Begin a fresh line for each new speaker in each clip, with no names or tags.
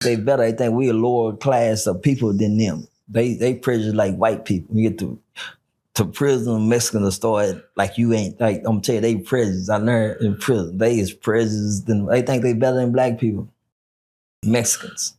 They better. They think we a lower class of people than them. They prejudice like white people. We get to prison, Mexicans will start like you ain't. Like I'm telling you, they prejudice. I learned in prison. They is prejudiced. They think they better than black people. Mexicans.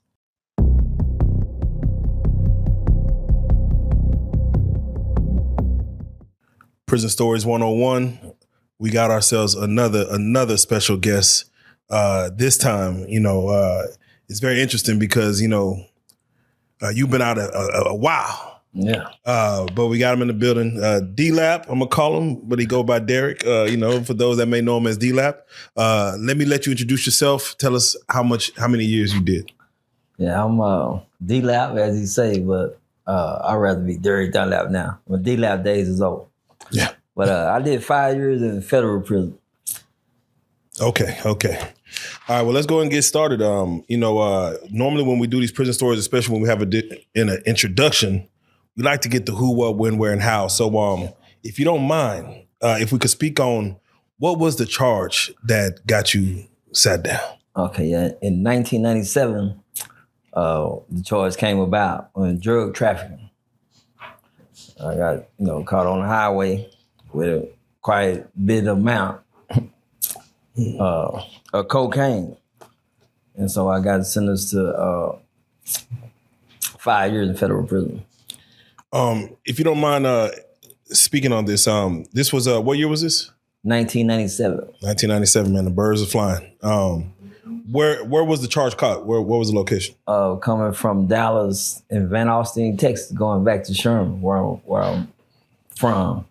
Prison Stories 101. We got ourselves another special guest. This time, it's very interesting because, you've been out a while.
Yeah.
But we got him in the building. D-Lap, I'm going to call him, but he go by Derek. For those that may know him as D-Lap. Let you introduce yourself. Tell us how many years you did.
Yeah, I'm D-Lap, as you say, but I'd rather be Derek D-Lap now. My D-Lap days is over.
Yeah.
But I did 5 years in federal prison.
Okay. All right, well, let's go and get started. Normally when we do these prison stories, especially when we have in an introduction, we like to get the who, what, when, where, and how. So if you don't mind, if we could speak on what was the charge that got you sat down? Okay,
yeah. In 1997, the charge came about on drug trafficking. I got, caught on the highway with quite a bit of amount of cocaine. And so I got sentenced to 5 years in federal prison.
If you don't mind speaking on this, this was, what year was this?
1997.
1997, man, the birds are flying. Where was the charge caught? Where was the location?
Coming from Dallas and Van Alstyne, Texas, going back to Sherman, where I'm from.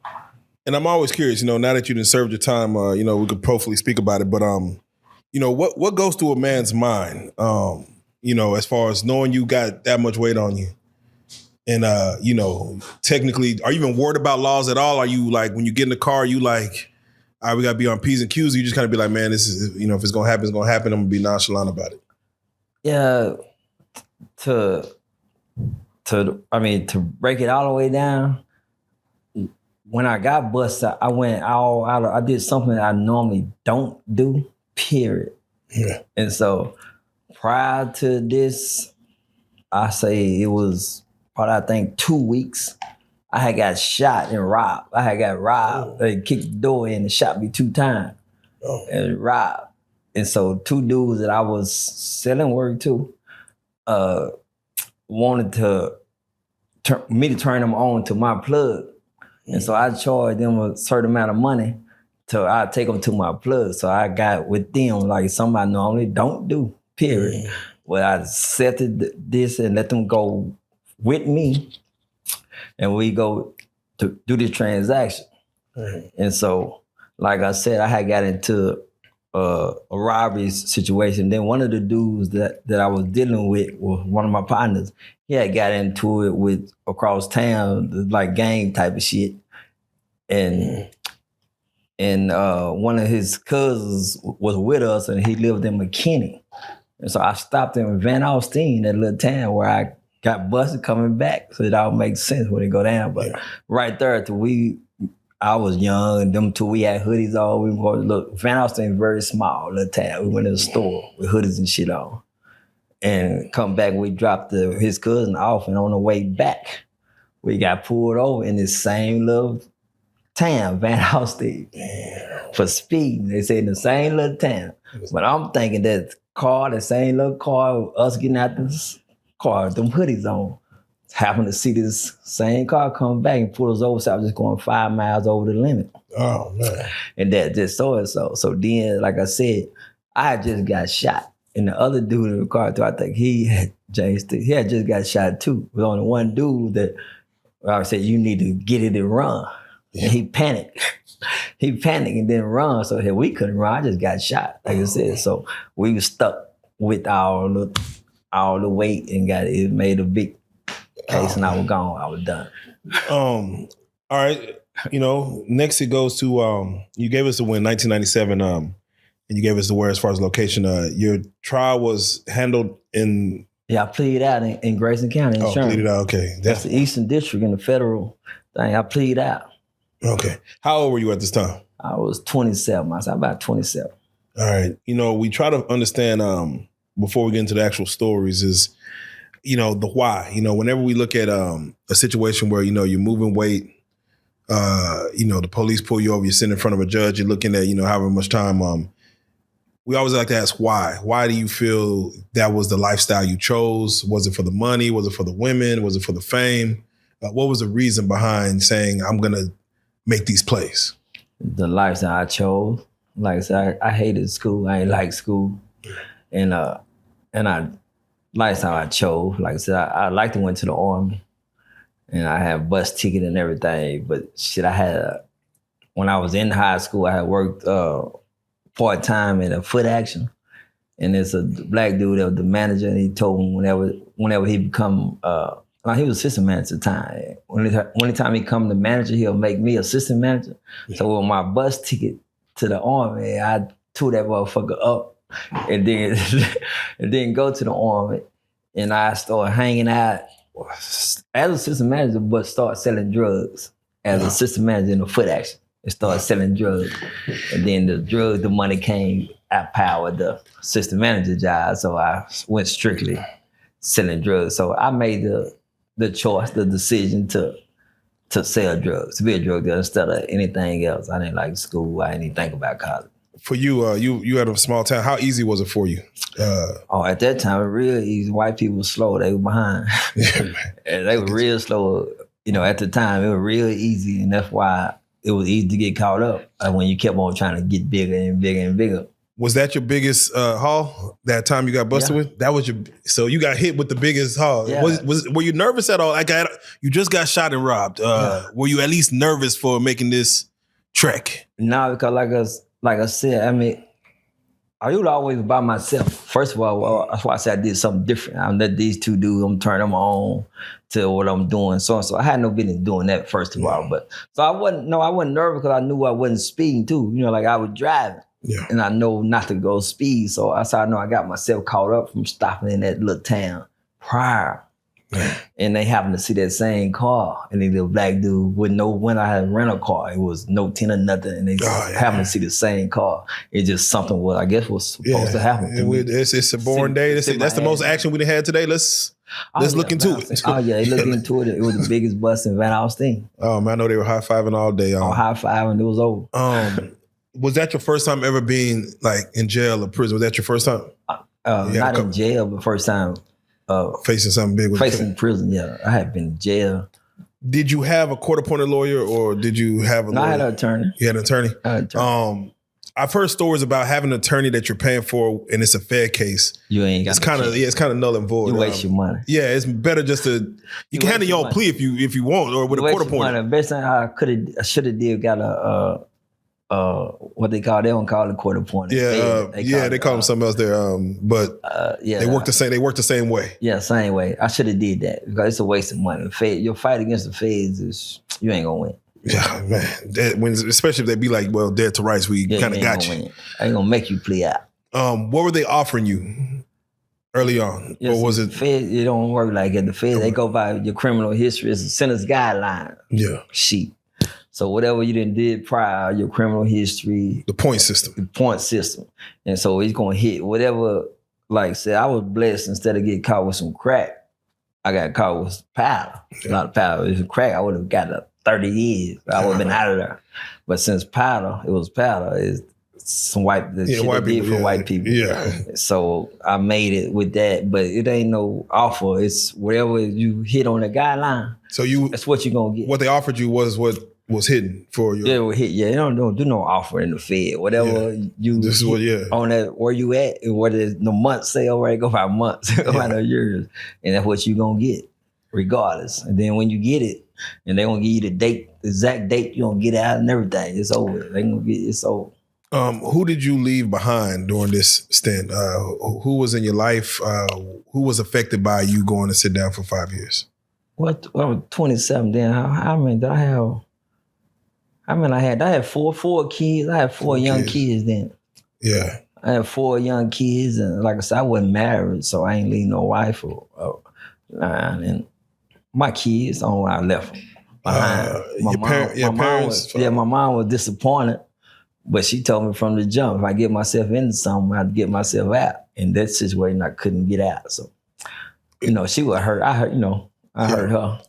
And I'm always curious, now that you done served your time, we could hopefully speak about it, but what goes through a man's mind, as far as knowing you got that much weight on you? And, technically, are you even worried about laws at all? Are you like, when you get in the car, you like, all right, we got to be on P's and Q's? Or you just kind of be like, man, this is, if it's going to happen, it's going to happen. I'm going to be nonchalant about it.
Yeah. To break it all the way down, when I got busted, I went all out. I did something that I normally don't do, period.
Yeah.
And so prior to this, I say it was probably, I think, 2 weeks. I had got shot and robbed. I had got robbed. They kicked the door in and shot me 2 times and robbed. And so 2 dudes that I was selling work to wanted to turn them on to my plug. And so I charged them a certain amount of money I take them to my plug. So I got with them like something I normally don't do, period. Well, I accepted this and let them go with me, and we go to do this transaction. And so, like I said, I had got into a robbery situation. Then one of the dudes that I was dealing with was one of my partners. He had got into it with across town, like gang type of shit. And one of his cousins was with us, and he lived in McKinney. And so I stopped in Van Alstyne, that little town where I got busted coming back. So it all makes sense when it go down. But right there, I was young, and them two, we had hoodies on. We were, look, Van Alstyne very small, little town. We went to the store with hoodies and shit on. And come back, we dropped his cousin off, and on the way back, we got pulled over in this same little town, Van Alstyne, for speeding. They say in the same little town. But I'm thinking that the same little car, us getting out this car, them hoodies on, happened to see this same car come back and pull us over. So I was just going 5 miles over the limit.
Oh, man.
And that just so and so. So then, like I said, I just got shot. And the other dude in the car, too, I think he had just got shot too. There was only one dude that I said, you need to get it and run. Yeah. And he panicked. He panicked and didn't run. So we couldn't run. I just got shot, like I said. So we were stuck with all the weight and it made a big case, and I was gone. I was done.
All right. Next it goes to you gave us the win 1997, and you gave us the where as far as location. Your trial was handled in.
Yeah, I pleaded out in Grayson County.
Pleaded out. Okay,
that's the Eastern District in the federal thing. I pleaded out.
Okay. How old were you at this time?
I was 27. I was about 27.
All right. We try to understand before we get into the actual stories is, the why. Whenever we look at a situation where, you're moving weight, the police pull you over, you're sitting in front of a judge, you're looking at, however much time, we always like to ask why. Why do you feel that was the lifestyle you chose? Was it for the money? Was it for the women? Was it for the fame? What was the reason behind saying, I'm going to make these plays?
The lifestyle I chose. Like I said, I hated school. I ain't like school. And lifestyle I chose. Like I said, I liked to went to the Army. And I had a bus ticket and everything. But shit, when I was in high school, I had worked part-time in a foot action. And there's a black dude that was the manager, and he told me whenever he become, he was assistant manager at the time. Anytime he come to manager, he'll make me assistant manager. Yeah. So with my bus ticket to the Army, I tore that motherfucker up and then go to the Army. And I started hanging out as assistant manager, but start selling drugs as assistant manager in the foot action. And started selling drugs. And then the money came, I powered the assistant manager job. So I went strictly selling drugs. So I made the choice, the decision to sell drugs, to be a drug dealer instead of anything else. I didn't like school. I didn't even think about college. For
you, you had a small town. How easy was it for you?
At that time, it was real easy. White people were slow. They were behind. And they were real slow. At the time, it was real easy. And that's why it was easy to get caught up when you kept on trying to get bigger and bigger and bigger.
Was that your biggest haul? That time you got busted with? That was so you got hit with the biggest haul. Yeah. Were you nervous at all? You just got shot and robbed. Were you at least nervous for making this trek?
No, because like I said, I was always by myself. First of all, that's why I said I did something different. I let these two dudes, I'm turning them on to what I'm doing. So I had no business doing that, first of all. But so I wasn't nervous because I knew I wasn't speeding too. Like I was driving. Yeah. And I know not to go speed. So I know I got myself caught up from stopping in that little town prior. Yeah. And they happened to see that same car. And then the black dude wouldn't know when I had a rental car. It was no tint or nothing. And they happened to see the same car. It's just something I guess was supposed to happen to me.
It's a boring day. That's the most action we had today. Let's look into it.
They looked into it. It was the biggest bust in Van Alstyne.
Oh, man, I know they were high-fiving all day.
High-fiving, it was over.
Was that your first time ever being like in jail or prison? Was that your first time?
Not in jail, but first time
facing something big.
Facing prison, yeah. I had been in jail.
Did you have a court-appointed lawyer, or did you have a lawyer?
I had an attorney.
You had an attorney?
I had an attorney.
I've heard stories about having an attorney that you're paying for, and it's a fair case.
You ain't got.
It's kind of null and void.
You waste your money.
Yeah, it's better just to you can handle your own plea if you want, or with a court-appointed.
The best thing I should have did got a. What they don't call it court appointed.
Yeah, they call them something else there. But they work the same. They work the same way.
Yeah, same way. I should have did that because it's a waste of money. Your fight against the feds is you ain't gonna win.
Yeah, man. Especially if they be like, well, dead to rights, we kind of got you.
Win. I ain't gonna make you plea out.
What were they offering you early on, or was it?
Feds, it don't work like that. The feds they go by your criminal history. It's a sentence guideline.
Yeah,
sheet. So whatever you did prior, your criminal history.
The point system.
And so he's going to hit whatever, like say I was blessed instead of getting caught with some crack, I got caught with powder. Yeah. A lot of powder. If it was crack, I would have got 30 years. I would have been out of there. But since it was powder, it's some white people for white people.
Yeah.
So I made it with that, but it ain't no offer. It's whatever you hit on the guideline.
So
that's what you're going to get.
What they offered you was what was hidden for you.
Yeah, it was hit. Yeah, they don't do no offer in the Fed. Whatever you
this is what,
on that where you at, what is the month sale, right? Go by months, go by the years. And that's what you're gonna get, regardless. And then when you get it, and they're gonna give you the exact date you're gonna get out and everything, it's over. They're gonna get it's over.
Who did you leave behind during this stint? Who was in your life? Who was affected by you going to sit down for 5 years?
What I was 27 then. I had four kids. I had four young kids then.
Yeah.
I had 4 young kids, and like I said, I wasn't married, so I ain't leave no wife or and my kids I left them behind. My mom was disappointed But she told me from the jump, if I get myself into something, I have to get myself out. In that situation, I couldn't get out. So, she was hurt. I hurt, I hurt her.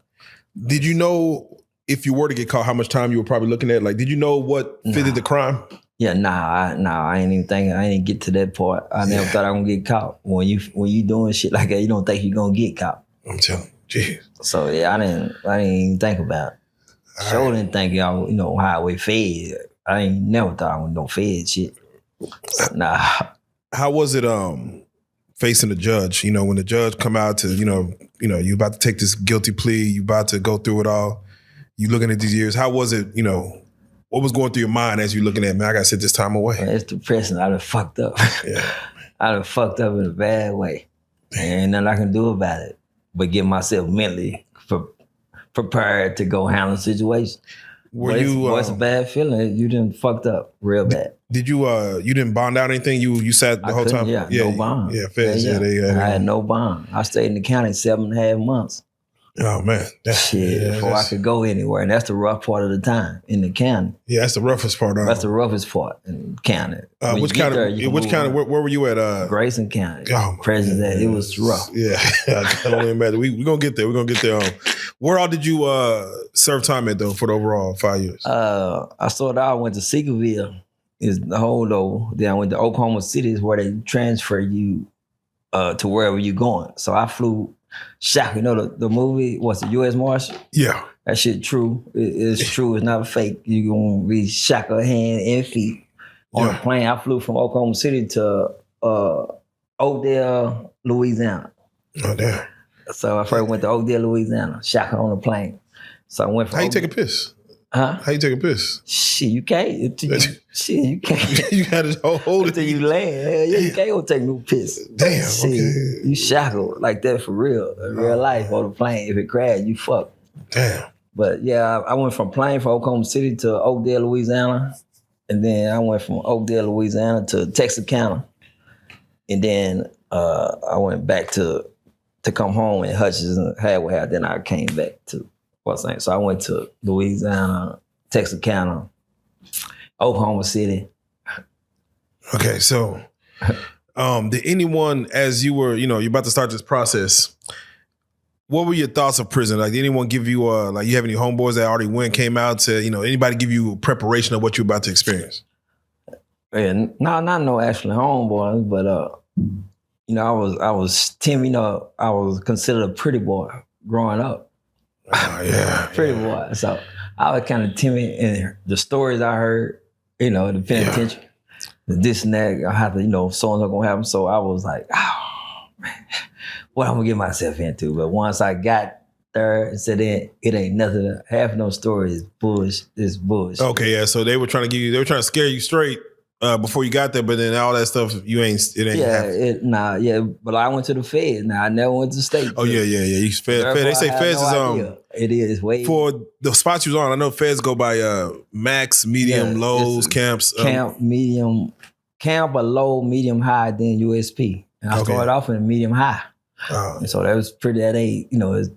Did you know if you were to get caught, how much time you were probably looking at? Like, did you know what fitted the crime?
Yeah, I ain't even think. I ain't get to that part. I never thought I was gonna get caught. When you doing shit like that, you don't think you're gonna get caught.
I'm telling you, jeez.
So yeah, I didn't even think about it. Sure didn't think highway fed. I ain't never thought I was no fed shit. Nah.
How was it facing the judge? When the judge come out to you about to take this guilty plea, you about to go through it all. You looking at these years. How was it? What was going through your mind as you looking at, man, I gotta sit this time away?
Man, it's depressing. I done fucked up.
Yeah.
I done fucked up in a bad way. Ain't nothing I can do about it but get myself mentally prepared to go handle the situation. It's a bad feeling. You done fucked up real bad.
Did you you didn't bond out anything? You sat the whole time?
Yeah, no bond.
Yeah, feds.
I had no bond. I stayed in the county 7.5 months.
Oh man,
before I could go anywhere, and that's the rough part of the time in the county.
Yeah, that's the roughest part.
That's the roughest part in the county.
Which county? Where were you at?
Grayson County.
Oh,
President. It was rough.
Yeah, I can only imagine. We're gonna get there. We're gonna get there. Where all did you serve time at though for the overall 5 years?
I started out. I went to Seekerville. Is the whole though. Then I went to Oklahoma City, is where they transfer you to wherever you're going. So I flew. Shock, the movie, what's the U.S. Marshal?
Yeah.
That shit true. It's true. It's not fake. You're going to be shackled hand and feet on a plane. I flew from Oklahoma City to Oakdale, Louisiana.
Oh, damn.
So I first went to Oakdale, Louisiana, shackled on a plane. So I went from
How you take a piss?
Huh?
How you take a piss?
Shit, you can't. You can't.
You got to hold it.
Until you land. Hell yeah, you can't go take no piss.
Damn,
shit,
okay.
You shackled like that for real. In real life on the plane. If it crashed, you fucked.
Damn.
But yeah, I went from plane from Oklahoma City to Oakdale, Louisiana. And then I went from Oakdale, Louisiana to Texarkana. And then I went back to come home in Hutchinson, Hadway. Then I came back to what's name. So I went to Louisiana, Texarkana, Oklahoma City.
Okay, so did anyone, as you were, you're about to start this process, what were your thoughts of prison? Like, did anyone give you like, you have any homeboys that already came out to, anybody give you preparation of what you're about to experience?
Yeah, not no actually homeboys, but I was Tim. I was considered a pretty boy growing up.
Oh yeah,
pretty boy. So I was kind of timid, and the stories I heard, the penitentiary, this and that, I have to, so and so gonna happen. So I was like, oh man, what I'm gonna get myself into. But once I got there and said it ain't nothing. Half of those stories is bullshit. It's bullshit.
Okay, yeah. So they were trying to scare you straight before you got there, but then all that stuff it ain't happening.
But I went to the Fed. Now I never went to the state.
Oh yeah. You Fed. They say Feds is
it is way
for the spots you was on. I know Feds go by max, medium, lows, camps.
Camp, medium, camp, or low, medium, high, then USP. And I started off in the medium high. And so that was pretty. That ain't it's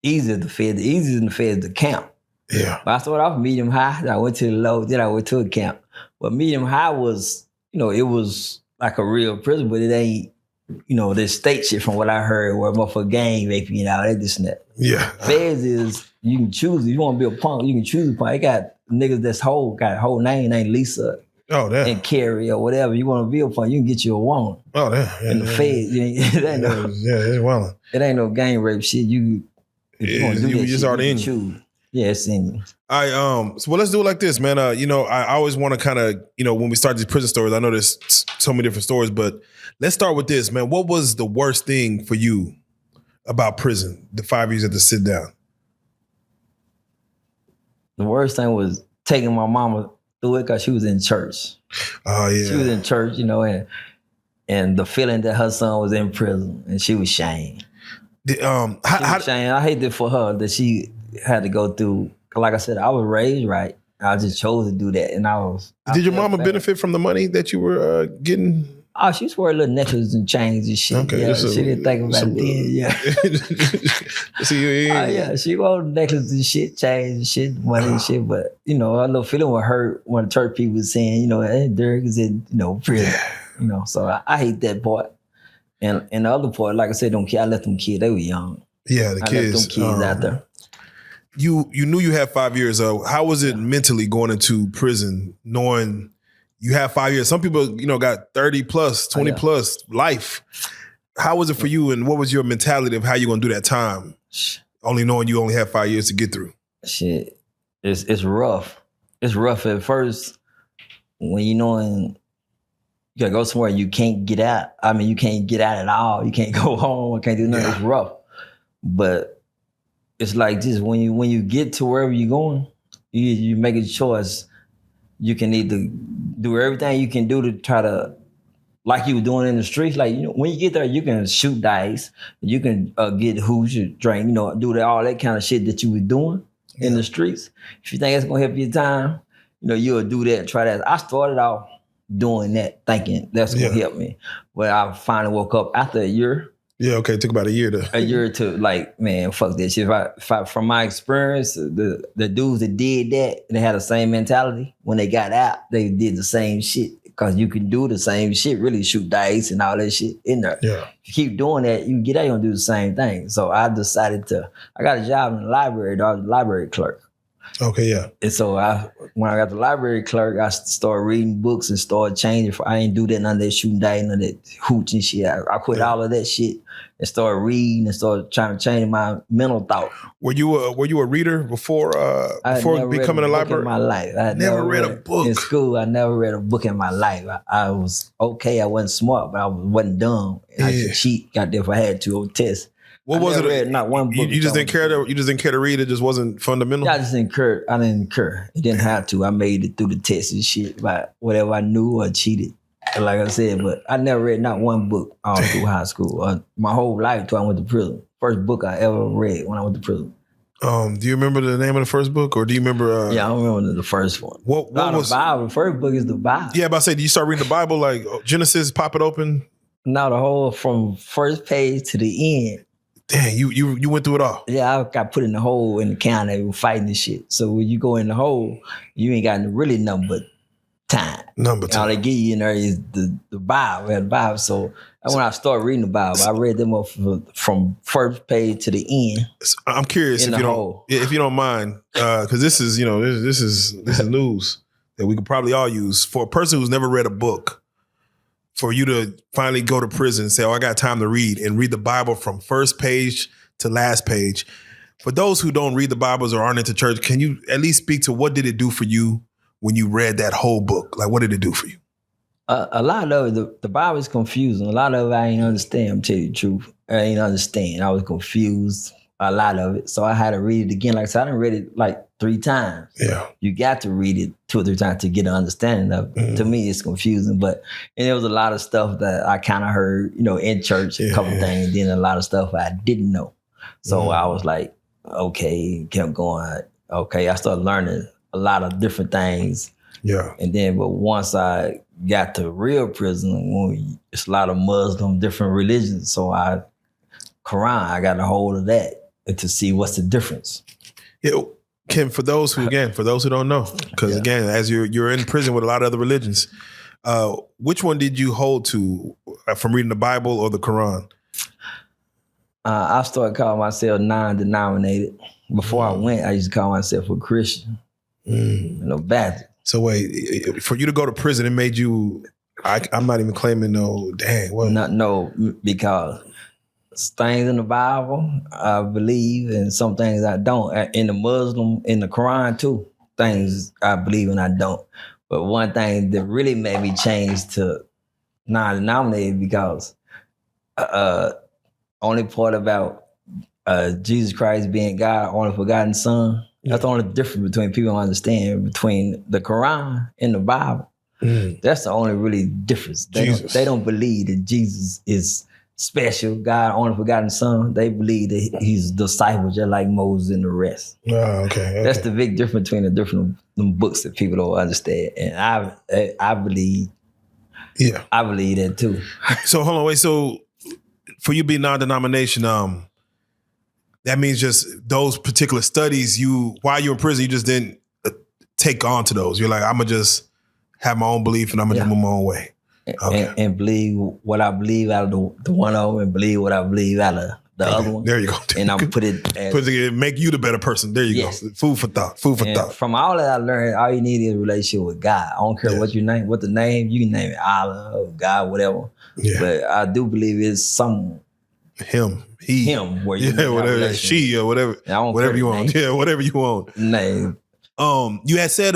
easy as the Fed. The easiest in the Fed is the camp.
Yeah.
But I started off medium high. Then I went to the low. Then I went to a camp. But medium high was, it was like a real prison, but it ain't, this state shit from what I heard where motherfucker gang raping you out, this and that.
Yeah.
Feds is, you can choose, if you want to be a punk, you can choose a punk. They got niggas got a whole name named Lisa.
Oh, damn.
And Carrie or whatever. You want to be a punk, you can get you a woman.
Oh, damn. Yeah,
and the Feds, it ain't no.
Yeah, it's wildin'.
It ain't no gang rape shit. You want to do that
just
shit,
already in
you
you.
choose. Yeah, it's in you.
So let's do it like this, man. I always want to kind of, when we start these prison stories, I know there's so many different stories, but let's start with this, man. What was the worst thing for you about prison, the 5 years at the sit down?
The worst thing was taking my mama through it because she was in church.
Oh, yeah.
She was in church, and the feeling that her son was in prison, and she was shamed. I hate that for her that she had to go through. Like I said, I was raised right. I just chose to do that, and I was.
Did your mama benefit from the money that you were getting?
Oh, she used to wear little necklaces and chains and shit.
Okay,
yeah, she didn't think about it then. Yeah.
See,
Oh yeah, she wore necklaces and shit, chains and shit, money and shit. But you know, her little feeling was hurt when the church people was saying, you know, hey, Derek is in, you know, prison. You know, so I hate that part. And the other part, like I said, don't care. I let them kids. They were young.
Yeah, the
I
kids.
left them kids out there.
You knew you had 5 years. How was it mentally going into prison, knowing you had 5 years? Some people, you know, got 30 plus, 20 plus life. How was it for you, and what was your mentality of how you gonna do that time? Only knowing you only have 5 years to get through.
Shit, it's rough. It's rough at first when you knowing you gotta go somewhere and you can't get out. I mean, you can't get out at all. You can't go home. You can't do nothing. It's rough, but it's like this: when you get to wherever you're going, you make a choice. You can either do everything you can do to try to, like you were doing in the streets. Like, you know, when you get there, you can shoot dice, you can get Hoosier, drink, you know, do all that kind of shit that you were doing in the streets. If you think it's gonna help your time, you know, you'll do that. Try that. I started off doing that, thinking that's gonna help me, but I finally woke up after a year.
Yeah, okay. It took about a year
to like, man, fuck that shit. If I from my experience, the dudes that did that, they had the same mentality. When they got out, they did the same shit. Cause you can do the same shit, really shoot dice and all that shit in there.
Yeah.
If you keep doing that, you get out, you're gonna do the same thing. So I decided I got a job in the library, I was a library clerk.
Okay, yeah.
And so when I got the library clerk, I started reading books and started changing. I ain't do that, none of that shooting dice, none of that hooch and shit. I quit all of that shit and started reading and started trying to change my mental thought.
Were you a reader before becoming a librarian?
In my life, I
never read a book
in school. I never read a book in my life. I was okay. I wasn't smart, but I wasn't dumb. I could cheat. Got there if I had to on tests.
What was it?
Read not one book.
You just didn't care to. You just didn't care to read. It just wasn't fundamental.
Yeah, I didn't care. It didn't have to. I made it through the tests and shit about whatever I knew or cheated. Like I said, but I never read not one book all through high school. My whole life till I went to prison. First book I ever read when I went to prison.
Do you remember the name of the first book, or do you remember?
Yeah, I remember the first one.
What was
the Bible? The first book is the Bible.
Yeah, but I say, do you start reading the Bible like Genesis? Pop it open.
No, the whole from first page to the end.
Dang, you went through it all.
Yeah, I got put in the hole in the county. They were fighting this shit. So when you go in the hole, you ain't got really nothing but time. All they give you in there is the Bible. The Bible. So when I started reading the Bible, I read them up from first page to the end.
I'm curious if you don't mind, because this is this is news that we could probably all use for a person who's never read a book. For you to finally go to prison and say, "Oh, I got time to read," and read the Bible from first page to last page. For those who don't read the Bibles or aren't into church, can you at least speak to what did it do for you when you read that whole book? Like, what did it do for you?
A lot of it, the Bible is confusing. A lot of it I ain't understand, I'm telling you the truth. I ain't understand. I was confused, a lot of it. So I had to read it again. Like I said, I done read it like 3 times.
Yeah.
You got to read it 2 or 3 times to get an understanding of it. Mm-hmm. To me, it's confusing. And there was a lot of stuff that I kind of heard, in church, a couple things. And then a lot of stuff I didn't know. So I was like, okay, kept going. Okay, I started learning a lot of different things.
Yeah.
And then, but once I got to real prison, it's a lot of Muslim, different religions. So Quran, I got a hold of that to see what's the difference.
Yeah. Kim, for those who don't know, because again, as you're in prison with a lot of other religions, which one did you hold to from reading the Bible or the Quran?
I started calling myself non-denominated. Before I went, I used to call myself a Christian, Baptist.
So wait, for you to go to prison, it made you, I'm not even claiming
No, because things in the Bible, I believe, and some things I don't. In the Muslim, in the Quran too, things I believe and I don't. But one thing that really made me change to non-denominated because only part about Jesus Christ being God, only forgotten Son. That's the only difference between people don't understand between the Quran and the Bible. That's the only really difference. They don't believe that Jesus is special, God, only forgotten Son. They believe that he's a disciple just like Moses and the rest.
Oh, okay.
That's the big difference between the different books that people don't understand. And I believe
Yeah.
I believe that too.
So hold on, wait. So for you being non-denomination, that means just those particular studies, while you're in prison, you just didn't take on to those. You're like, I'm gonna just have my own belief and I'm gonna do my own way. Okay.
And believe what I believe out of the one of them, and believe what I believe out of the other one.
There you go.
And I'm put it
make you the better person. There you go. Food for thought. Food for thought.
From all that I learned, all you need is a relationship with God. I don't care what the name, you can name it Allah or God, whatever. Yeah. But I do believe it's some
him,
where you
whatever, she or whatever, whatever you want. Yeah, whatever you want.
Name.
You had said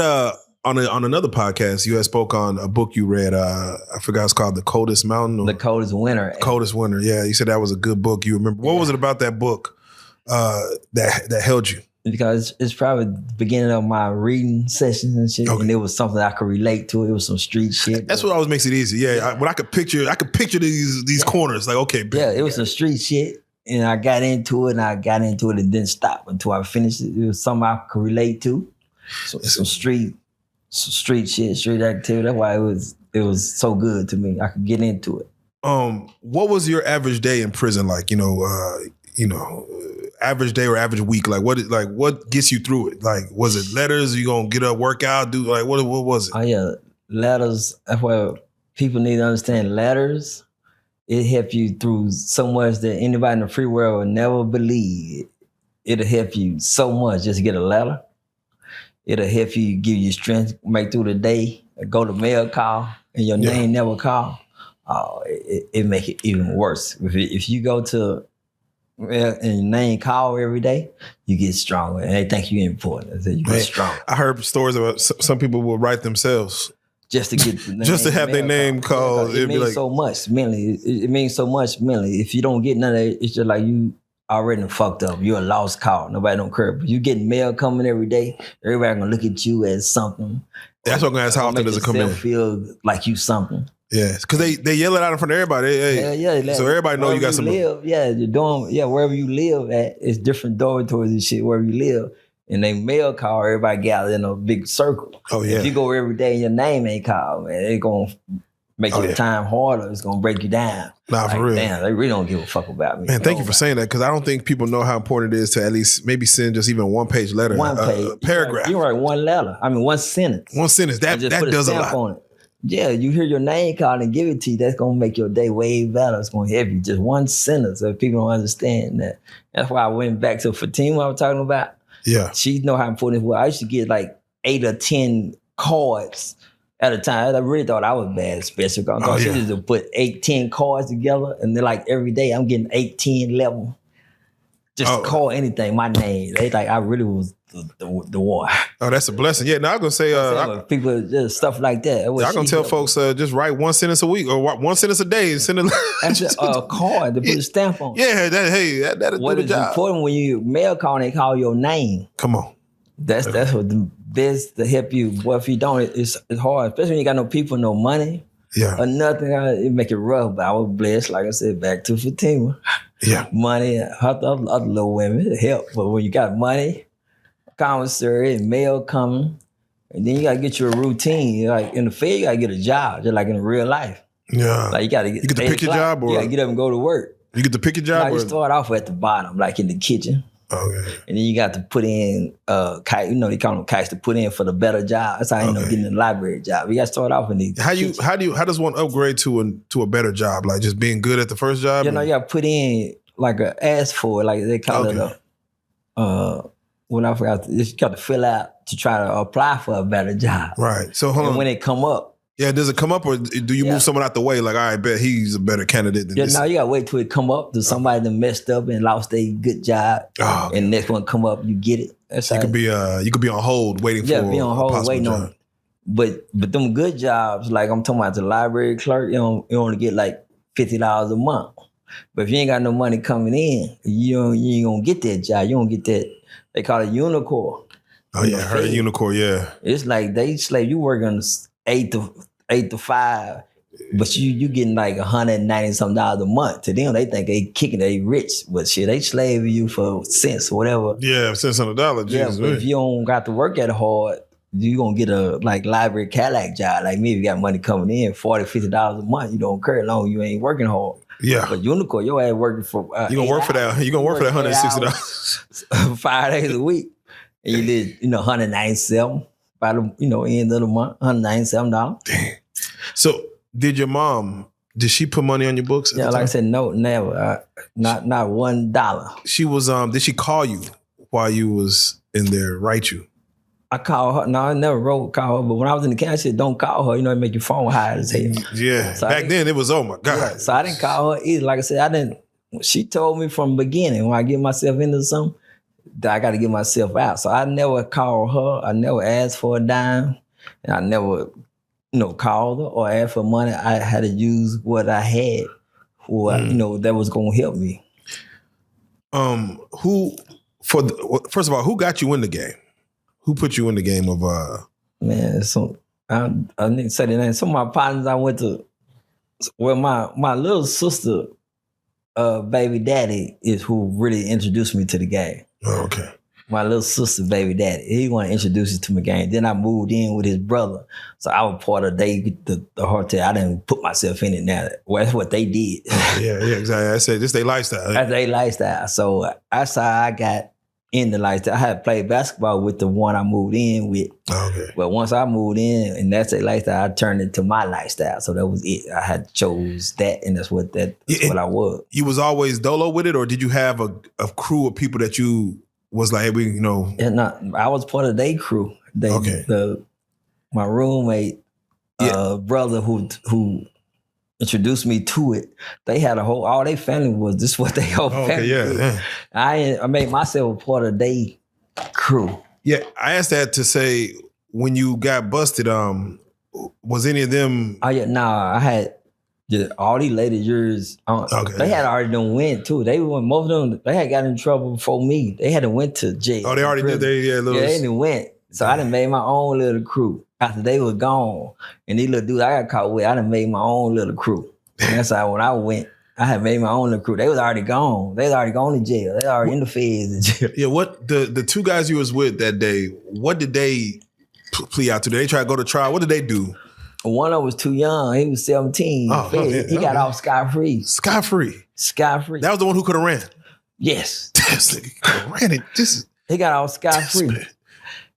on another podcast, you had spoke on a book you read. I forgot it's called The Coldest Mountain.
The Coldest Winter.
Coldest Winter. Yeah, you said that was a good book. You remember what was it about that book that held you?
Because it's probably the beginning of my reading sessions and shit, and it was something I could relate to. It was some street shit.
That's what always makes it easy. Yeah, when I could picture these corners. Like, okay,
it was some street shit, and I got into it, and didn't stop until I finished it. It was something I could relate to. So some street shit, street activity. That's why it was so good to me. I could get into it.
What was your average day in prison like? Average day or average week? Like what gets you through it? Like, was it letters? You gonna get up, work out, do like what was it?
Oh yeah, letters. That's what people need to understand. Letters, it help you through so much that anybody in the free world will never believe. It'll help you so much just to get a letter. It'll help you, give you strength, make through the day, go to mail call, and your name never call. It make it even worse. If you go to and your name call every day, you get stronger, and they think you're important. So you get stronger.
I heard stories about some people will write themselves
just to get the name,
just to have their name called.
It means so much mentally. It means so much mentally. If you don't get none of it, it's just like you already fucked up. You're a lost cause. Nobody don't care. But you getting mail coming every day. Everybody gonna look at you as something.
That's what I'm gonna ask. How often does it come in?
Feel like you something.
Yeah, because they yell it out in front of everybody. Hey. So everybody know you got something.
You're doing, wherever you live at, it's different dormitories and shit wherever you live. And they mail call, everybody gather in a big circle. Oh yeah. If you go every day and your name ain't called, man, it's gonna make your time harder. It's gonna break you down.
Nah, for real.
Damn, they really don't give a fuck about me.
Man, thank you for saying that, because I don't think people know how important it is to at least maybe send just even one page letter.
One page.
Paragraph.
You write one letter. I mean, one sentence.
One sentence. That does a lot.
On it. Yeah, you hear your name called and give it to you, that's going to make your day way better. It's going to help you. Just one sentence. If people don't understand that. That's why I went back to Fatima I was talking about.
Yeah.
She know how important it was. I used to get like 8 or 10 cards at a time. I really thought I was bad at special cards. She used to put 8, 10 cards together, and then like every day I'm getting 8, 10, 11. Just call anything, my name. They like I really was the one.
Oh, that's a blessing. Yeah, now I'm gonna say
people just stuff like that.
I'm gonna tell folks just write one sentence a week or one sentence a day and send it.
That's a card to put a stamp on.
Yeah, that'll
what
do the job.
What is important when you mail call and they call your name.
Come on.
That's what the best to help you. But if you don't, it's hard, especially when you got no people, no money.
Yeah.
Or nothing. It make it rough. But I was blessed, like I said, back to Fatima.
Yeah.
Money, other little women, it help. But when you got money, commissary, and mail coming, and then you gotta get you a routine. Like in the Fed, you gotta get a job, just like in real life.
Yeah.
Like you gotta get.
You get to pick your job, or
you gotta get up and go to work.
You get to pick your job.
You start off at the bottom, like in the kitchen.
Okay.
And then you got to put in, they call them kites to put in for the better job. That's how I end up getting a library job. You got to start off in the
How does one upgrade to a better job? Like just being good at the first job?
You got to put in like ask for it, like they call it when I forgot, you got to fill out to try to apply for a better job.
Right. So hold on.
When it come up.
Yeah, does it come up, or do you move someone out the way? Like, I bet he's a better candidate than this.
No, you got to wait till it come up to somebody that messed up and lost a good job. Oh, okay. And next one come up, you get it. That's
you could be on hold waiting for
be on hold waiting job. On it. But them good jobs, like I'm talking about the library clerk, you only get like $50 a month. But if you ain't got no money coming in, you ain't gonna get that job. You don't get that. They call it unicorn.
Oh yeah, I heard unicorn. Yeah,
it's like they slave you working 8 to 5, but you getting like $190 something a month. To them, they think they kicking, they rich, but shit, they slave you for cents or whatever.
Yeah, cents on the dollar.
Yeah, but if you don't got to work that hard, you gonna get a like library Cadillac job. Like me, if you got money coming in, $40, $50 a month, you don't care long you ain't working hard.
Yeah.
But Unicorn, your ass working for
you gonna work for that. You gonna work for that $160
5 days a week. And you did, $197 by the end of the month, $197.
Damn. So did your mom? Did she put money on your books?
Yeah, like I said, no, never. Not $1.
She was. Did she call you while you was in there? Write you?
I called her. No, I never call her. But when I was in the camp, I said, "Don't call her. It make your phone high as hell."
Yeah. So back then, it was oh my god.
Yeah, so I didn't call her either. Like I said, I didn't. She told me from the beginning when I get myself into something, that I got to get myself out. So I never called her. I never asked for a dime, and I never. Called her or asked for money. I had to use what I had for, that was going to help me.
First of all, who got you in the game? Who put you in the game of,
Man, so I need to say the name. Some of my partners I went to, well, my little sister, baby daddy is who really introduced me to the game.
Oh, okay.
My little sister, baby daddy, he want to introduce us to my game. Then I moved in with his brother. So I was part of the hotel. I didn't put myself in it now. Well, that's what they did.
Yeah, exactly. I said, this their lifestyle.
That's their lifestyle. So that's how I got in the lifestyle. I had played basketball with the one I moved in with.
Okay.
But once I moved in and that's their lifestyle, I turned it to my lifestyle. So that was it. I had chose that and that's what I was. You
was always dolo with it, or did you have a crew of people that you was like, hey,
I was part of their crew. My roommate, brother who introduced me to it, they had all their family was this what they whole family did. Yeah. I made myself a part of their crew.
Yeah, I asked that to say, when you got busted, was any of them?
Oh yeah, I had all these later years. They had already done went too. Most of them, they had got in trouble before me. They had went to jail.
Oh, they already did. They
didn't went. So I done made my own little crew after they were gone. And these little dudes I got caught with, I done made my own little crew. And that's how when I went, I had made my own little crew. They was already gone. They was already gone to jail. They already in the feds in jail.
Yeah, what the two guys you was with that day, what did they plea out to? Did they try to go to trial? What did they do?
One of them was too young. He was 17. He got off scot-free.
Scot-free?
Scot-free.
That was the one who could have ran?
Yes.
Ran it.
He got off scot-free.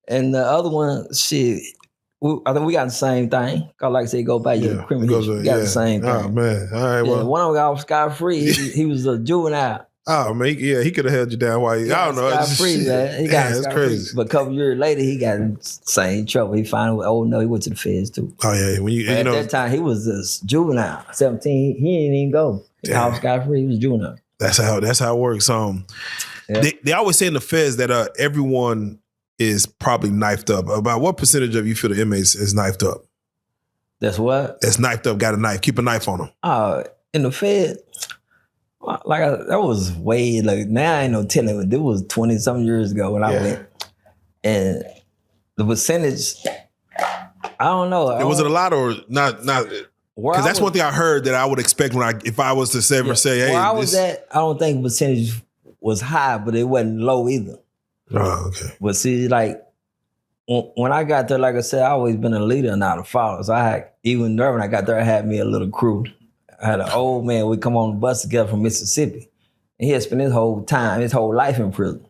And the other one, I think we got the same thing. Cause like I said, go by your criminal history. We got the same thing.
Oh, man. All right, well.
One of them got off scot-free. He was a juvenile.
Oh, man. He could have held you down while I don't know.
Scot-free, man. He got
that's crazy.
But a couple years later, he got in same trouble. He finally, he went to the feds too.
Oh, yeah.
At that time, he was a juvenile. 17, he didn't even go. He got off scot-free, he was juvenile.
That's how it works. They always say in the feds that everyone is probably knifed up. About what percentage of you feel the inmates is knifed up?
That's what?
That's knifed up, got a knife. Keep a knife on them.
In the Fed, that was way, now I ain't no telling, but it was 20-something years ago when I went. And the percentage, I don't know.
Was it a lot or not? Because that's one thing I heard that I would expect if I was to say, hey.
Where I was at, I don't think the percentage was high, but it wasn't low either.
Oh, okay.
But see, when I got there, like I said, I always been a leader and not a follower. So even there when I got there, I had me a little crew. I had an old man, we come on the bus together from Mississippi. And he had spent his whole life in prison.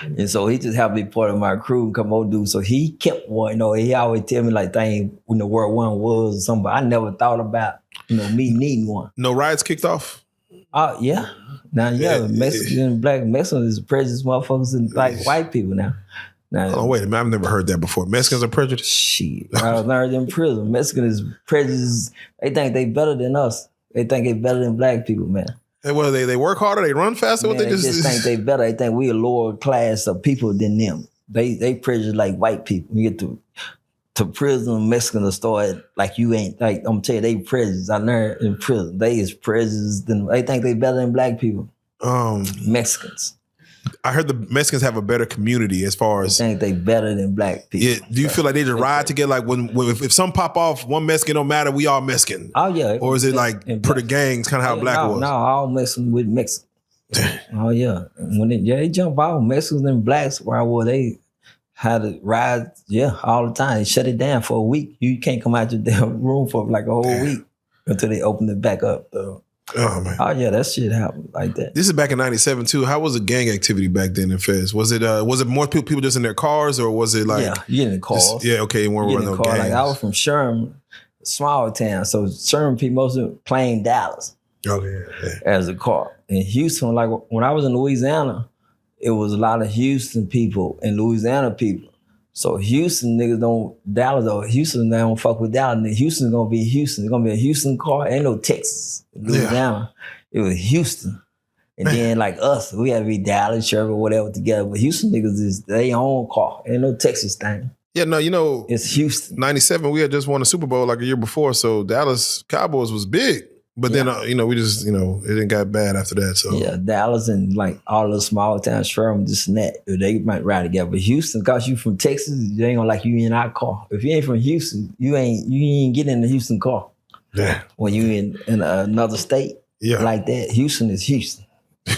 And so he just had to be part of my crew and come over do. So he kept one, he always tell me things when the World One was or something, but I never thought about, me needing one.
No riots kicked off?
Yeah. Now, Mexicans and black Mexicans is prejudiced motherfuckers and white people now.
Oh, wait a minute. I've never heard that before. Mexicans are prejudiced?
Shit. I learned in prison. Mexicans is prejudiced. They think they better than us. They think they better than black people, man.
Hey, well, they work harder? They run faster?
Man, they just think they better. They think we a lower class of people than them. They prejudice like white people. You get to prison, Mexicans start like you ain't. I'm telling you, they prejudice. I learned in prison. They is prejudiced. They think they better than black people. Mexicans.
I heard the Mexicans have a better community as far as.
I think they better than black people.
Yeah. Do you feel like they just ride together? If some pop off, one Mexican don't matter, we all Mexican.
Oh yeah.
Or is it per the gangs, kind of how black was?
No, all Mexicans with Mexicans. Oh yeah. When they jump out, Mexicans and blacks where I was, Had to ride, all the time. They shut it down for a week. You can't come out your damn room for like a whole week until they open it back up. Though.
Oh man.
Oh yeah, that shit happened like that.
This is back in '97 too. How was the gang activity back then in Fez? Was it more people just in their cars, or was it like
you in the cars?
Okay, you weren't running no gangs.
Like I was from Sherman, small town, so Sherman people mostly playing Dallas. As a car. In Houston, like when I was in Louisiana, it was a lot of Houston people and Louisiana people. So Houston niggas Dallas though, Houston they don't fuck with Dallas. And Houston's gonna be Houston. It's gonna be a Houston car. Ain't no Texas, Louisiana. It was Houston. And then like us, we had to be Dallas, Sherman, whatever together. But Houston niggas is their own car. Ain't no Texas thing.
Yeah, no,
it's Houston.
'97, we had just won a Super Bowl like a year before, so Dallas Cowboys was big. But then, we just, it didn't got bad after that. So
yeah, Dallas and like all the small towns, Sherman, this and that, they might ride together. But Houston, because you from Texas, they ain't gonna like you in our car. If you ain't from Houston, you ain't getting in the Houston car.
Yeah.
When you in another state, like that, Houston is Houston.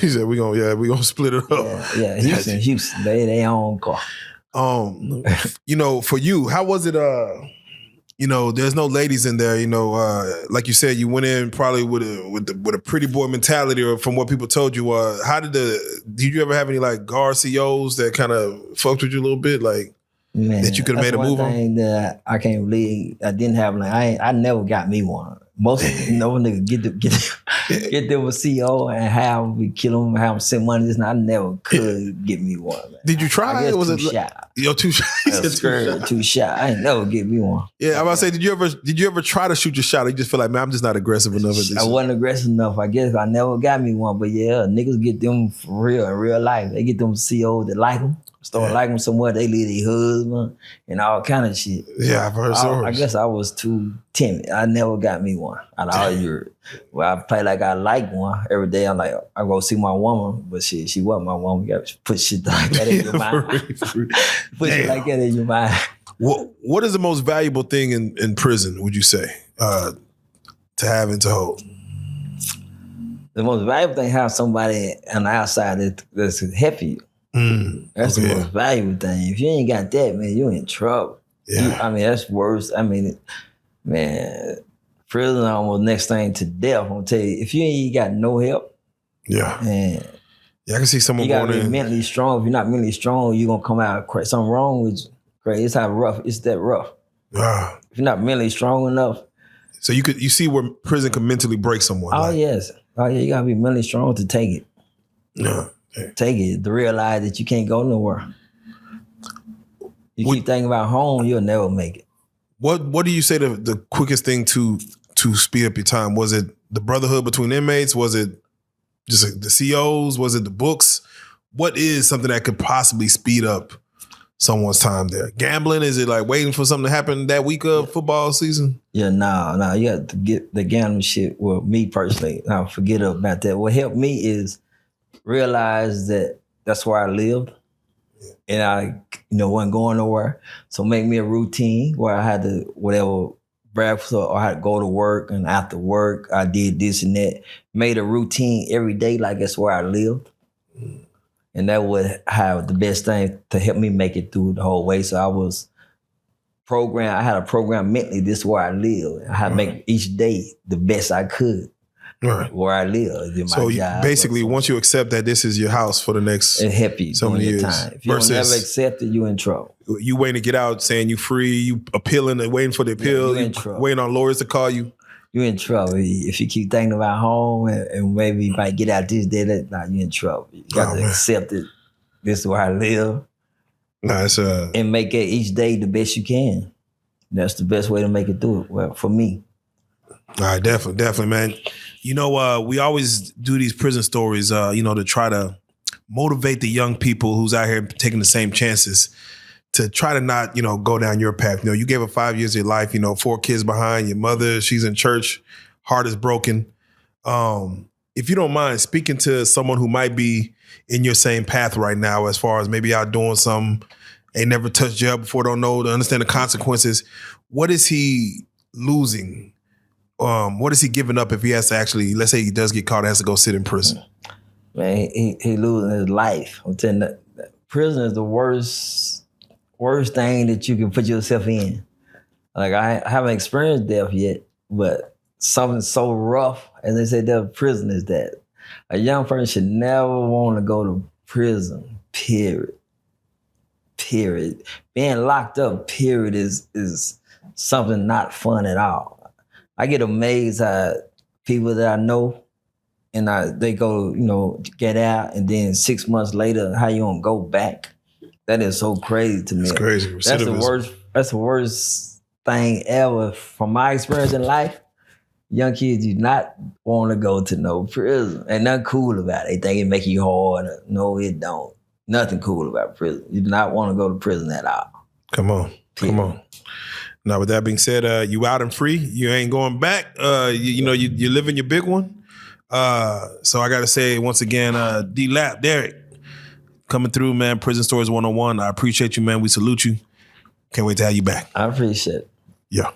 He said we gonna split it up.
Yeah, Houston, they own car.
For you, how was it? There's no ladies in there. Like you said, you went in probably with a pretty boy mentality, or from what people told you. Did you ever have any like guard COs that kind of fucked with you a little bit, like that you could have made a move on?
Thing that I can't believe I didn't have. Like I never got me one. Most niggas get them a CO and have we kill them, have them send money. I never could get me one. Man.
Did you try?
Was it too shy?
Too shy.
Too shy. I ain't never get me one.
Yeah, I'm about to say, did you ever try to shoot your shot? Or you just feel like, man, I'm just not aggressive enough at this.
I wasn't aggressive enough. I guess I never got me one. But yeah, niggas get them for real in real life. They get them COs that like them. Start liking them somewhere, they leave their husband and all kind of shit.
Yeah, I've heard so.
I guess I was too timid. I never got me one. Out of all year. Well, I play like I like one every day. I'm like, I go see my woman, but she wasn't my woman. You got to put shit like that in your mind. Put shit like that in your mind.
What is the most valuable thing in prison, would you say, to have and to hold?
The most valuable thing, have somebody on the outside that's helping you. That's the most valuable thing. If you ain't got that, man, you in trouble.
Yeah.
That's worse. Man, prison almost next thing to death. I'm gonna tell you, if you ain't got no help, man,
I can see someone
you gotta
going
be
in.
mentally strong. If you're not mentally strong, you're gonna come out crazy. Something wrong with you. Crazy. It's that rough. If you're not mentally strong enough.
So you see where prison can mentally break someone.
Oh yes. Oh yeah, you gotta be mentally strong to take it.
Yeah.
Take it to realize that you can't go nowhere. You keep thinking about home, you'll never make it.
What do you say the quickest thing to speed up your time? Was it the brotherhood between inmates? Was it just the COs? Was it the books? What is something that could possibly speed up someone's time there? Gambling? Is it like waiting for something to happen that week of football season?
Yeah, no. You have to get the gambling shit. Well, me personally, I'll forget about that. What helped me is realize that that's where I lived, and I, wasn't going nowhere. So make me a routine where I had to whatever breakfast or I had to go to work, and after work I did this and that. Made a routine every day like that's where I lived, and that would have the best thing to help me make it through the whole way. So I was programmed. I had a program mentally. This is where I live. I had to make each day the best I could. Right. Where I live. So
basically, once you accept that this is your house for the next so many years,
time. If you don't ever accept it, you in trouble.
You waiting to get out, saying you free, you appealing and waiting for the appeal,
you in trouble.
Waiting on lawyers to call you.
You in trouble. If you keep thinking about home and maybe you might get out this day, you in trouble. You got to accept it. This is where I live. And make it each day the best you can. That's the best way to make it through it. Well, for me.
All right, definitely, man. We always do these prison stories, to try to motivate the young people who's out here taking the same chances to try to not, go down your path. You gave up 5 years of your life, 4 kids behind, your mother, she's in church, heart is broken. If you don't mind speaking to someone who might be in your same path right now, as far as maybe out doing something, ain't never touched jail before, don't understand the consequences. What is he losing? What is he giving up if he has to actually, let's say he does get caught, has to go sit in prison?
Man, he losing his life. I'm telling you, prison is the worst worst thing that you can put yourself in. Like I haven't experienced death yet, but something so rough, as they say, death prison is that a young person should never want to go to prison. Period. Being locked up, period, is something not fun at all. I get amazed at people that I know, and they go, get out, and then 6 months later, how you gonna go back? That is so crazy to me.
It's crazy.
That's the worst. That's the worst thing ever from my experience in life. Young kids do not want to go to no prison. Ain't nothing cool about it. They think it make you hard. No, it don't. Nothing cool about prison. You do not want to go to prison at all.
Come on. Now, with that being said, you out and free. You ain't going back. You're living your big one. So I got to say, once again, D-Lap, Derek, coming through, man. Prison Stories 101. I appreciate you, man. We salute you. Can't wait to have you back.
I appreciate it.
Yeah.